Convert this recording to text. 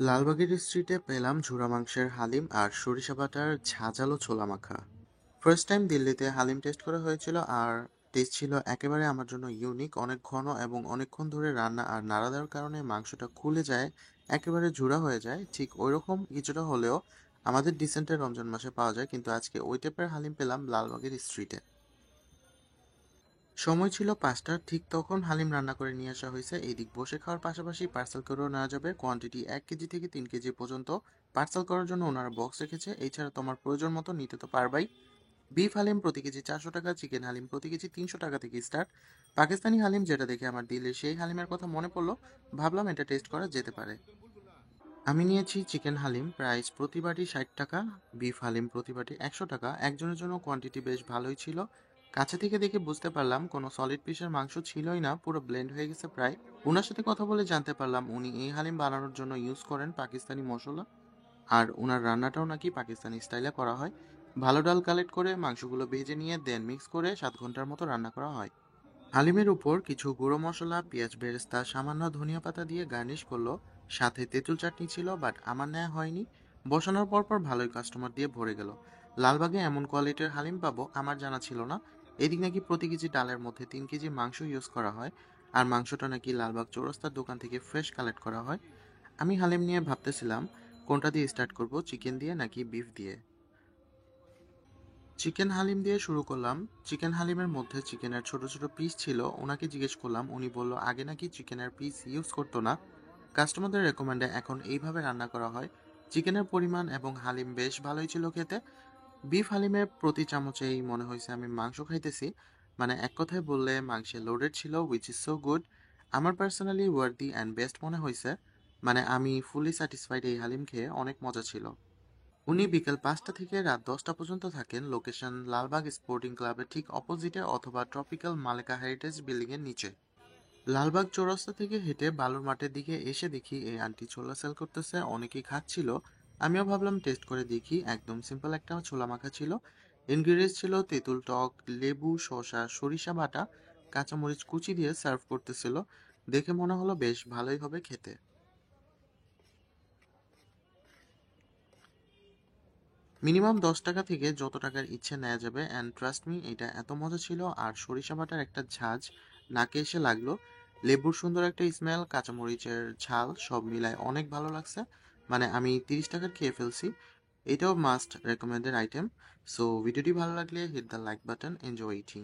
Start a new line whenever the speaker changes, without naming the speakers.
লালবাগের স্ট্রিটে পেলাম ঝুরা মাংসের হালিম আর সরিষা বাটার ঝাঁঝালো ছোলা মাখা। ফার্স্ট টাইম দিল্লিতে হালিম টেস্ট করা হয়েছিল, আর টেস্ট ছিল একেবারে আমার জন্য ইউনিক। অনেক ঘন এবং অনেকক্ষণ ধরে রান্না আর নাড়া দেওয়ার কারণে মাংসটা খুলে যায়, একেবারে ঝুরা হয়ে যায়। ঠিক ওইরকম কিছুটা হলেও আমাদের ডিসেন্টের রমজান মাসে পাওয়া যায়, কিন্তু আজকে ওই টাইপের হালিম পেলাম লালবাগের স্ট্রিটে। সময় ছিল ৫টা, ঠিক তখন হালিম রান্না করে নিয়ে আসা হয়েছে। এদিক বসে খাওয়ার পাশাপাশি পার্সেল করেও নেওয়া যাবে। কোয়ান্টিটি ১ কেজি থেকে ৩ কেজি পর্যন্ত পার্সেল করার জন্য ওনারা বক্স রেখেছে। এছাড়া তোমার প্রয়োজন মতো নিতে তো পারবাই। বিফ হালিম প্রতি কেজি ৪০০ টাকা, চিকেন হালিম প্রতি কেজি ৩০০ টাকা থেকে স্টার্ট। পাকিস্তানি হালিম, যেটা দেখে আমার দিল্লির সেই হালিমের কথা মনে পড়লো, ভাবলাম এটা টেস্ট করা যেতে পারে। আমি নিয়েছি চিকেন হালিম, প্রাইস প্রতি বাটি ৬০ টাকা। বিফ হালিম প্রতি বাটি ১০০ টাকা। একজনের জন্য কোয়ান্টিটি বেশ ভালোই ছিল। কাছে থেকে দেখে বুঝতে পারলাম কোনো সলিড পিসের মাংস ছিলই না, পুরো ব্লেন্ড হয়ে গেছে প্রায়। ওনার সাথে কথা বলে জানতে পারলাম উনি এই হালিম বানানোর জন্য ইউজ করেন পাকিস্তানি মশলা, আর উনার রান্নাটাও নাকি পাকিস্তানি স্টাইলে করা হয়। ভালো ডাল কালেক্ট করে মাংসগুলো ভেজে নিয়ে দেন মিক্স করে ৭ ঘন্টার মতো রান্না করা হয়। হালিমের উপর কিছু গুঁড়ো মসলা, পেঁয়াজ বেরেস্তা, সামান্য ধনিয়া পাতা দিয়ে গার্নিশ করলো। সাথে তেঁতুল চাটনি ছিল, বাট আমার নেওয়া হয়নি। বসানোর পর ভালোই কাস্টমার দিয়ে ভরে গেল। লালবাগে এমন কোয়ালিটির হালিম পাবো আমার জানা ছিল না। এদিক নাকি প্রতি কেজি ডালের মধ্যে ৩ কেজি মাংস ইউজ করা হয়, আর মাংসটা নাকি লালবাগ চৌরাস্তার দোকান থেকে ফ্রেশ কালেক্ট করা হয়। আমি হালিম নিয়ে ভাবতেছিলাম কোনটা দিয়ে স্টার্ট করব, চিকেন দিয়ে নাকি বিফ দিয়ে। চিকেন হালিম দিয়ে শুরু করলাম। চিকেন হালিমের মধ্যে চিকেনের ছোট ছোট পিস ছিল। ওনাকে জিজ্ঞেস করলাম, উনি বলল আগে নাকি চিকেনের পিস ইউজ করতো না, কাস্টমারদের রেকমেন্ডে এখন এইভাবে রান্না করা হয়। চিকেনের পরিমাণ এবং হালিম বেশ ভালোই ছিল খেতে। বিফ হালিমের প্রতি চামচেই মনে হয়েছে আমি মাংস খাইতেছি। মানে এক কথায় বললে মাংসে লোডেড ছিল, উইচ ইজ সো গুড। আমার পার্সোনালি ওয়ার্দি অ্যান্ড বেস্ট মনে হয়েছে। মানে আমি ফুলি স্যাটিসফাইড, এই হালিম খেয়ে অনেক মজা ছিল। উনি বিকেল ৫টা থেকে রাত ১০টা পর্যন্ত থাকেন। লোকেশন লালবাগ স্পোর্টিং ক্লাবের ঠিক অপোজিটে অথবা ট্রপিক্যাল মালেকা হেরিটেজ বিল্ডিং এর নিচে। লালবাগ চৌরাস্তা থেকে হেঁটে বালুর মাঠের দিকে এসে দেখি এই আন্টি ছোলা সেল করতেছে, অনেকেই খাচ্ছিল। আমিও ভাবলাম টেস্ট করে দেখি। একদম সিম্পল একটা ছোলা মাখা ছিল। ইনগ্রিডিয়েন্টস ছিল তেঁতুল টক, লেবু, শসা, সরিষা বাটা, কাঁচামরিচ কুচি দিয়ে সার্ভ করতেছিল। দেখে মনে হলো বেশ ভালোই হবে খেতে। মিনিমাম ১০ টাকা থেকে যত টাকার ইচ্ছে নেওয়া যাবে, অ্যান্ড ট্রাস্ট মি, এটা এত মজা ছিল। আর সরিষা বাটার একটা ঝাঁজ নাকে এসে লাগলো। লেবুর সুন্দর একটা স্মেল, কাঁচামরিচের ঝাল, সব মিলায় অনেক ভালো লাগছে। মানে আমি ৩০ টাকার খেয়ে ফেলছি। এটাও মাস্ট রেকমেন্ডেড আইটেম। সো ভিডিওটি ভালো লাগলে hit the like button. Enjoy eating.